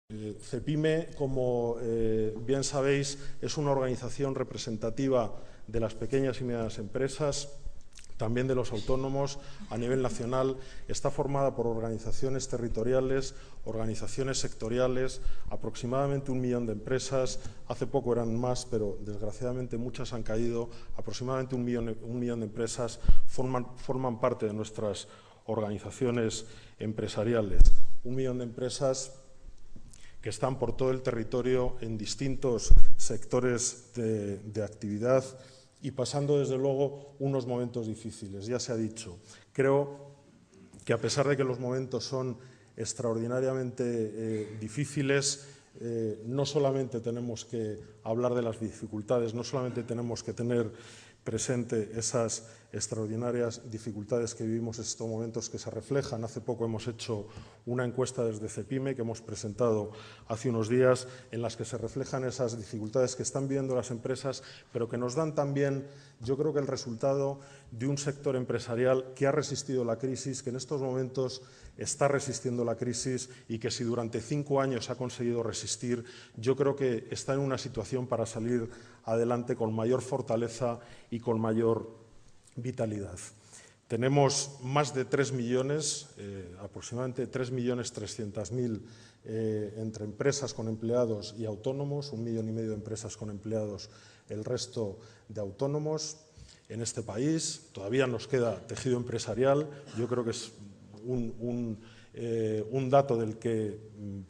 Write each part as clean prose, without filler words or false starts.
CEPIME, como bien sabéis, es una organización representativa de las pequeñas y medianas empresas, también de los autónomos a nivel nacional. Está formada por organizaciones territoriales, organizaciones sectoriales, aproximadamente 1 millón de empresas. Hace poco eran más, pero desgraciadamente muchas han caído. Aproximadamente un millón de empresas forman parte de nuestras organizaciones empresariales. 1 millón de empresas que están por todo el territorio en distintos sectores de actividad y pasando, desde luego, unos momentos difíciles. Ya se ha dicho. Creo que, a pesar de que los momentos son extraordinariamente difíciles, no solamente tenemos que hablar de las dificultades, no solamente tenemos que tener presente esas extraordinarias dificultades que vivimos en estos momentos, que se reflejan. Hace poco hemos hecho una encuesta desde CEPIME que hemos presentado hace unos días, en las que se reflejan esas dificultades que están viviendo las empresas, pero que nos dan también, yo creo, que el resultado de un sector empresarial que ha resistido la crisis, que en estos momentos está resistiendo la crisis y que, si durante 5 años ha conseguido resistir, yo creo que está en una situación para salir adelante con mayor fortaleza y con mayor vitalidad. Tenemos más de 3 millones, aproximadamente 3.300.000 entre empresas con empleados y autónomos, 1,5 millones de empresas con empleados, el resto de autónomos en este país. Todavía nos queda tejido empresarial. Yo creo que es un dato del que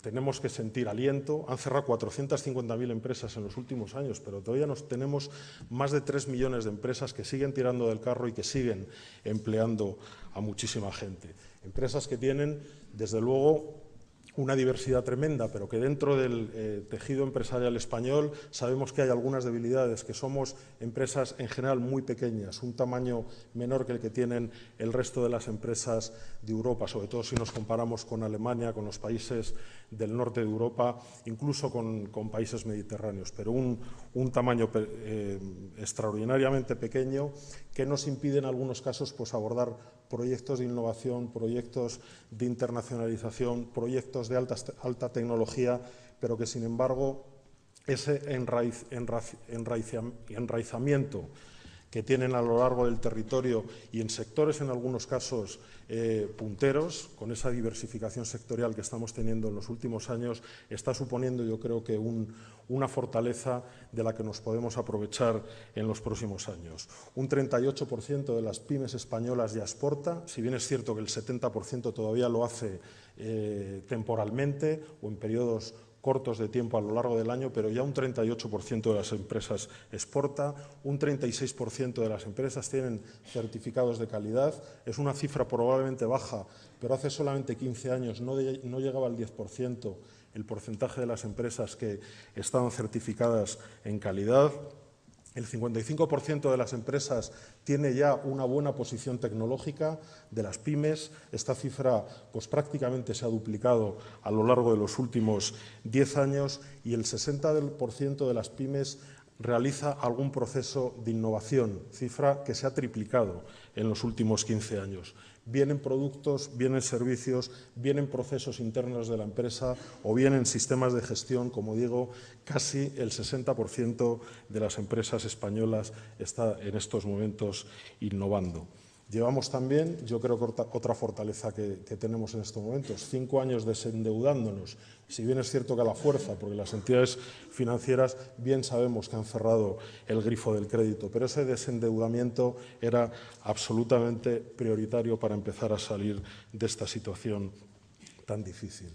tenemos que sentir aliento. Han cerrado 450.000 empresas en los últimos años, pero todavía tenemos más de 3 millones de empresas que siguen tirando del carro y que siguen empleando a muchísima gente. Empresas que tienen, desde luego, una diversidad tremenda, pero que dentro del tejido empresarial español sabemos que hay algunas debilidades, que somos empresas en general muy pequeñas, un tamaño menor que el que tienen el resto de las empresas de Europa, sobre todo si nos comparamos con Alemania, con los países del norte de Europa, incluso con países mediterráneos, pero un tamaño extraordinariamente pequeño que nos impide en algunos casos abordar proyectos de innovación, proyectos de internacionalización, proyectos de alta tecnología, pero que, sin embargo, ese enraizamiento que tienen a lo largo del territorio y en sectores, en algunos casos, punteros, con esa diversificación sectorial que estamos teniendo en los últimos años, está suponiendo, yo creo, que una fortaleza de la que nos podemos aprovechar en los próximos años. Un 38% de las pymes españolas ya exporta, si bien es cierto que el 70% todavía lo hace temporalmente o en periodos cortos de tiempo a lo largo del año, pero ya un 38% de las empresas exporta, un 36% de las empresas tienen certificados de calidad. Es una cifra probablemente baja, pero hace solamente 15 años no llegaba al 10% el porcentaje de las empresas que estaban certificadas en calidad. El 55% de las empresas tiene ya una buena posición tecnológica de las pymes. Esta cifra prácticamente se ha duplicado a lo largo de los últimos 10 años y el 60% de las pymes realiza algún proceso de innovación, cifra que se ha triplicado en los últimos 15 años. Bien en productos, bien en servicios, bien en procesos internos de la empresa o bien en sistemas de gestión. Como digo, casi el 60% de las empresas españolas está en estos momentos innovando. Llevamos también, yo creo que otra fortaleza que tenemos en estos momentos, 5 años desendeudándonos, si bien es cierto que a la fuerza, porque las entidades financieras bien sabemos que han cerrado el grifo del crédito, pero ese desendeudamiento era absolutamente prioritario para empezar a salir de esta situación tan difícil.